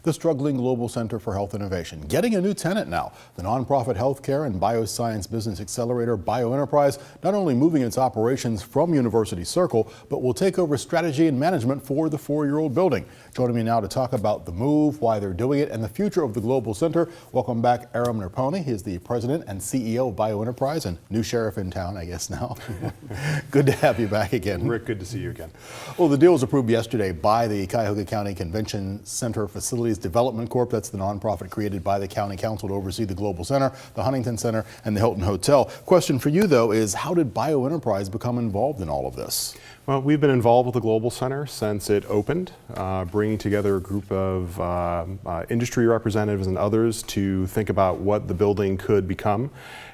The struggling Global Center for Health Innovation getting a new tenant now. The nonprofit healthcare and bioscience business accelerator BioEnterprise not only moving its operations from University Circle, but will take over strategy and management for the four-year-old building. Joining me now to talk about the move, why they're doing it, and the future of the Global Center. Welcome back, Aram Nerpouni. He is the president and CEO of BioEnterprise and new sheriff in town, I guess now. Good to have you back again. Rick, good to see you again. Well, the deal was approved yesterday by the Cuyahoga County Convention Center Facilities Development Corp. That's the nonprofit created by the County Council to oversee the Global Center, the Huntington Center, and the Hilton Hotel. Question for you, though, is how did BioEnterprise become involved in all of this? Well, we've been involved with the Global Center since it opened, bringing together a group of industry representatives and others to think about what the building could become.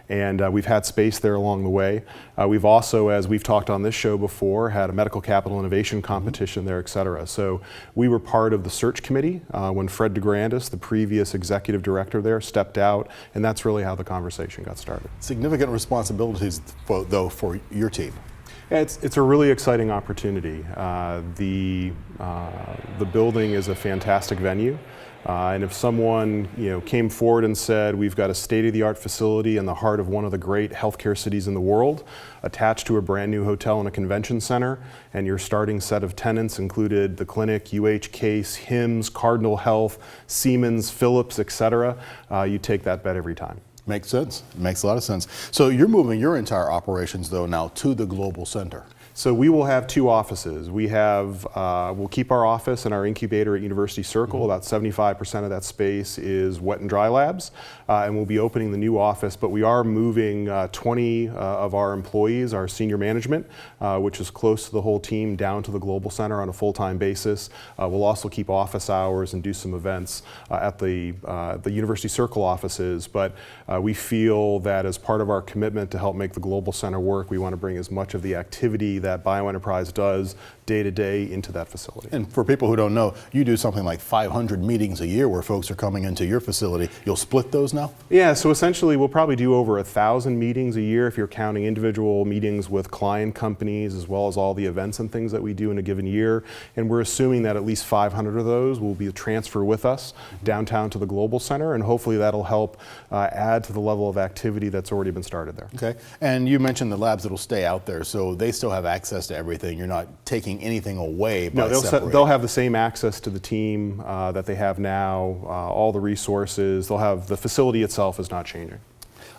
And we've had space there along the way. We've also, as we've talked on this show before, had a medical capital innovation competition there, et cetera. So we were part of the search committee when Fred DeGrandis, the previous executive director there, stepped out, and that's really how the conversation got started. Significant responsibilities, though, for your team. It's a really exciting opportunity. The building is a fantastic venue. And if someone came forward and said, we've got a state-of-the-art facility in the heart of one of the great healthcare cities in the world, attached to a brand new hotel and a convention center, and your starting set of tenants included the clinic, UH Case, Hims, Cardinal Health, Siemens, Philips, etc., you take that bet every time. Makes sense. Makes a lot of sense. So you're moving your entire operations, though, now to the Global Center. So we will have two offices. We have, we'll keep our office and our incubator at University Circle. About 75% of that space is wet and dry labs, and we'll be opening the new office. But we are moving 20 of our employees, our senior management, which is close to the whole team, down to the Global Center on a full-time basis. We'll also keep office hours and do some events at the University Circle offices. But we feel that as part of our commitment to help make the Global Center work, we want to bring as much of the activity that BioEnterprise does day to day into that facility. And for people who don't know, you do something like 500 meetings a year where folks are coming into your facility. You'll split those now? Yeah, so essentially we'll probably do over 1,000 meetings a year if you're counting individual meetings with client companies as well as all the events and things that we do in a given year. And we're assuming that at least 500 of those will be a transfer with us downtown to the Global Center, and hopefully that'll help add to the level of activity that's already been started there. Okay, and you mentioned the labs that'll stay out there, so they still have access to everything. You're not taking anything away by separating. They'll have the same access to the team that they have now, all the resources. They'll have, the facility itself is not changing.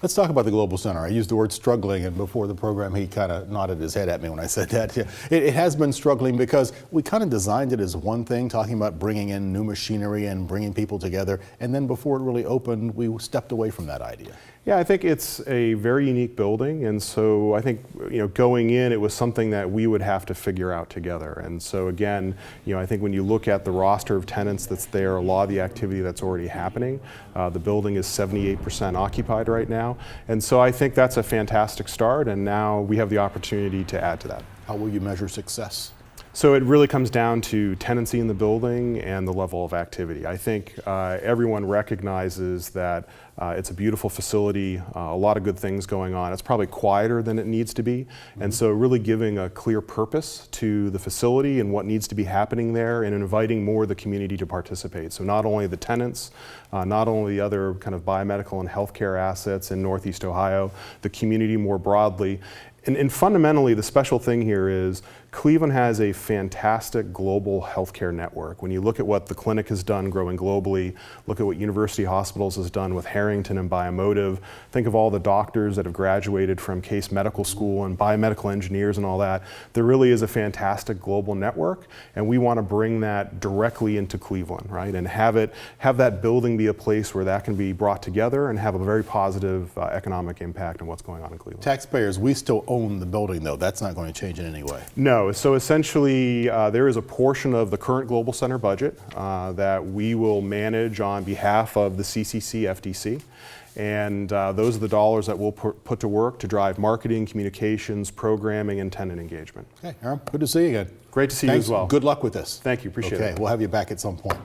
Let's talk about the Global Center. I used the word struggling, and before the program he kind of nodded his head at me when I said that. It has been struggling because we kind of designed it as one thing, talking about bringing in new machinery and bringing people together, and then before it really opened, we stepped away from that idea. Yeah, I think it's a very unique building, and so I think going in, it was something that we would have to figure out together. And so again, I think when you look at the roster of tenants that's there, a lot of the activity that's already happening, the building is 78% occupied right now, and so I think that's a fantastic start, and now we have the opportunity to add to that. How will you measure success? So it really comes down to tenancy in the building and the level of activity. I think everyone recognizes that it's a beautiful facility, a lot of good things going on. It's probably quieter than it needs to be, and so really giving a clear purpose to the facility and what needs to be happening there, and inviting more of the community to participate. So not only the tenants, not only the other kind of biomedical and healthcare assets in Northeast Ohio, the community more broadly. And fundamentally, the special thing here is Cleveland has a fantastic global healthcare network. When you look at what the clinic has done growing globally, look at what University Hospitals has done with Harrington and Biomotive, think of all the doctors that have graduated from Case Medical School and biomedical engineers and all that. There really is a fantastic global network, and we want to bring that directly into Cleveland, right? And have that building be a place where that can be brought together and have a very positive economic impact on what's going on in Cleveland. Taxpayers, we still own the building, though. That's not going to change in any way. No, so essentially there is a portion of the current Global Center budget that we will manage on behalf of the CCC FDC. And those are the dollars that we'll put to work to drive marketing, communications, programming, and tenant engagement. Okay, Aram, good to see you again. Great to see you as well. Good luck with this. Thank you, appreciate it. Okay, we'll have you back at some point.